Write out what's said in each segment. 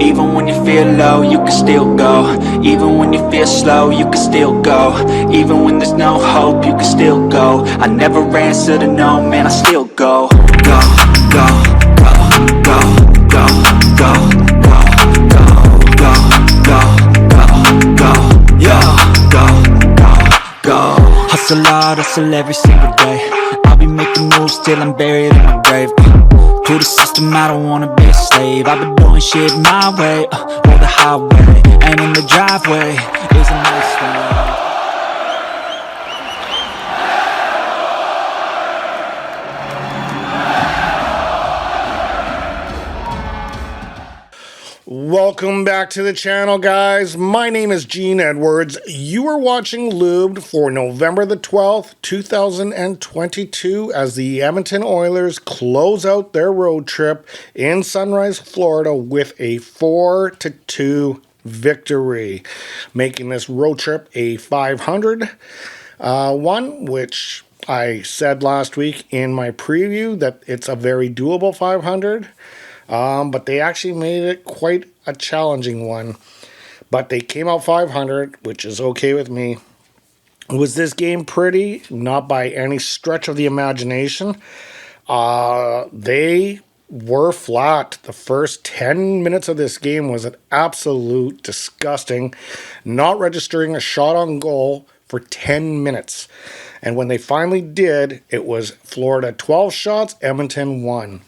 Even when you feel low, you can still go. Even when you feel slow, you can still go. Even when there's no hope, you can still go. I never answer to no, man, I still go. Go, go, go, go, go, go, go, go, go, go, go, go, yo, go, go, go. Hustle hard, hustle every single day. I'll be making moves till I'm buried in my grave. To the system, I don't wanna be a slave. I've been doing shit my way, or the highway. And in the driveway is a nice one. Welcome back to the channel, guys. My name is Gene Edwards. You are watching Lubed for November the 12th, 2022, as the Edmonton Oilers close out their road trip in Sunrise, Florida with a 4-2 victory, making this road trip a 500 one, which I said last week in my preview that it's a very doable 500. But they actually made it quite a challenging one. But they came out 500, which is okay with me. Was this game pretty? Not by any stretch of the imagination. They were flat. The first 10 minutes of this game was an absolute disgusting, not registering a shot on goal for 10 minutes. And when they finally did, it was Florida 12 shots, Edmonton 1.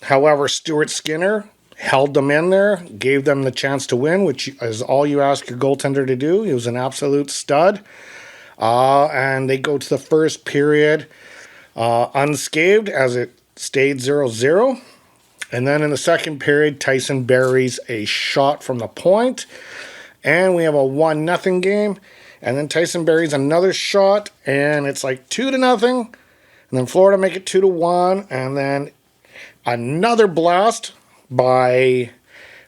However, Stuart Skinner held them in there, gave them the chance to win, which is all you ask your goaltender to do. He was an absolute stud. And they go to the first period unscathed as it stayed 0-0. And then in the second period, Tyson buries a shot from the point. And we have a 1-0 game. And then Tyson buries another shot, and it's like 2-0. And then Florida make it 2-1. And then another blast by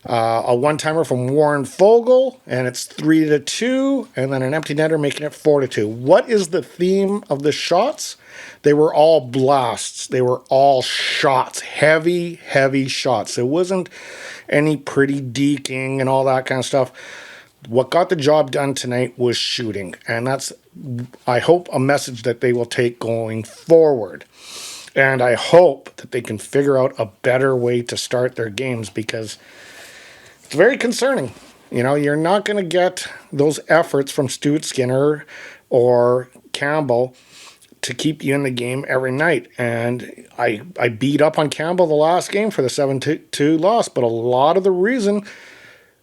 a one-timer from Warren Fogle, and it's 3-2, and then an empty netter making it 4-2. What is the theme of the shots? They were all blasts. They were all shots. Heavy, heavy shots. It wasn't any pretty deking and all that kind of stuff. What got the job done tonight was shooting, and that's, I hope, a message that they will take going forward. And I hope that they can figure out a better way to start their games, because it's very concerning. You know, you're not going to get those efforts from Stuart Skinner or Campbell to keep you in the game every night. And I beat up on Campbell the last game for the 7-2 loss, but a lot of the reason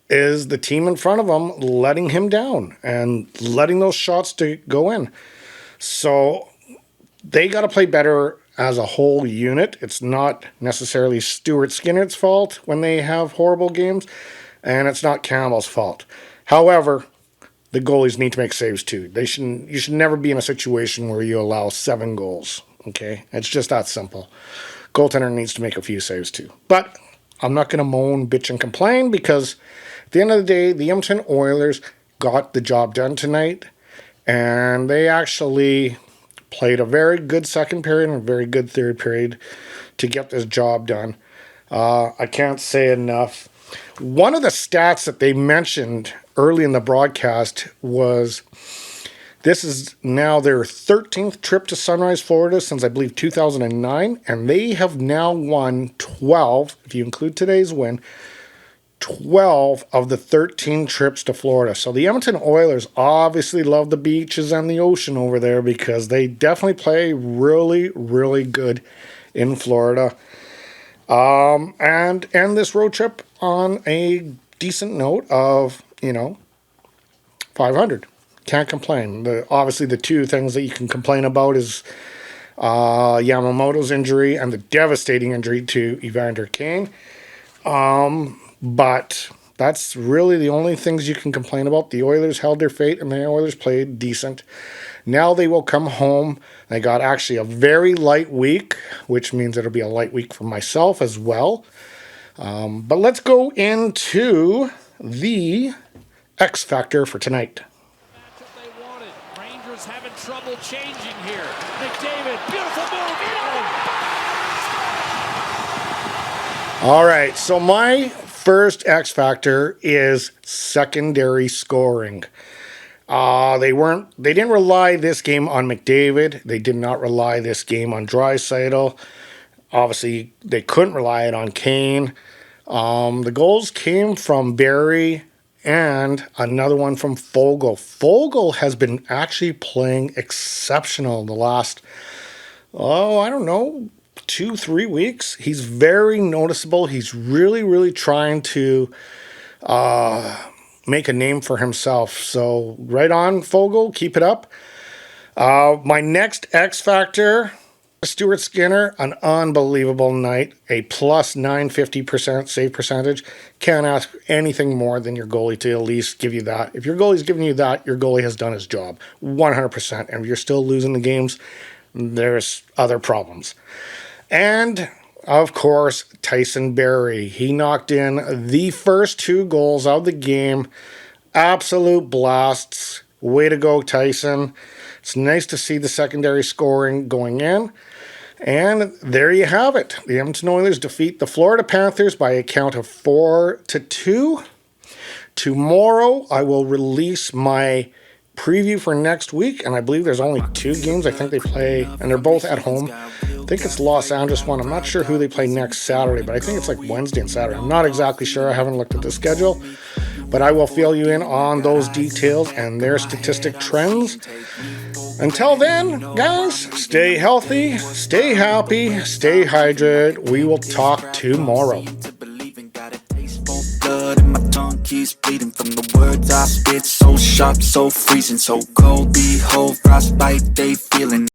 is the team in front of him letting him down and letting those shots to go in. So they got to play better as a whole unit. It's not necessarily Stuart Skinner's fault when they have horrible games, and it's not Campbell's fault. However, the goalies need to make saves too. You should never be in a situation where you allow 7 goals. Okay? It's just that simple. Goaltender needs to make a few saves too. But I'm not going to moan, bitch, and complain, because at the end of the day, the Edmonton Oilers got the job done tonight, and they actually played a very good second period and a very good third period to get this job done. I can't say enough. One of the stats that they mentioned early in the broadcast was this is now their 13th trip to Sunrise, Florida since, I believe, 2009, and they have now won 12, if you include today's win, 12 of the 13 trips to Florida. So the Edmonton Oilers obviously love the beaches and the ocean over there, because they definitely play really, really good in Florida. And end this road trip on a decent note of, 500. Can't complain. Obviously, the two things that you can complain about is Yamamoto's injury and the devastating injury to Evander Kane. But that's really the only things you can complain about. The Oilers held their fate, and the Oilers played decent. Now they will come home. They got actually a very light week, which means it'll be a light week for myself as well. But let's go into the X Factor for tonight. They wanted. Rangers having trouble changing here. McDavid, beautiful move. All right, so my first X factor is secondary scoring. They didn't rely this game on McDavid. They did not rely this game on Draisaitl. Obviously, they couldn't rely it on Kane. The goals came from Barrie and another one from Foegele. Foegele has been actually playing exceptional in the last, I don't know, 2-3 weeks. He's very noticeable. He's really, really trying to make a name for himself. So right on, Foegele. Keep it up. My next X factor, Stuart Skinner, an unbelievable night. A plus 950% save percentage. Can't ask anything more than your goalie to at least give you that. If your goalie's giving you that, your goalie has done his job 100%. And if you're still losing the games, there's other problems. And of course, Tyson Barrie. He knocked in the first 2 goals of the game. Absolute blasts. Way to go, Tyson. It's nice to see the secondary scoring going in. And there you have it. The Edmonton Oilers defeat the Florida Panthers by a count of 4-2. Tomorrow, I will release my preview for next week, and I believe there's only 2 games. I think they play, and they're both at home. I think it's Los Angeles one. I'm not sure who they play next Saturday, but I think it's like Wednesday and Saturday. I'm not exactly sure. I haven't looked at the schedule, but I will fill you in on those details and their statistic trends. Until then, guys, stay healthy, stay happy, stay hydrated. We will talk tomorrow. Blood and my tongue keeps bleeding from the words I spit. So sharp, so freezing, so cold. Behold, frostbite, they feeling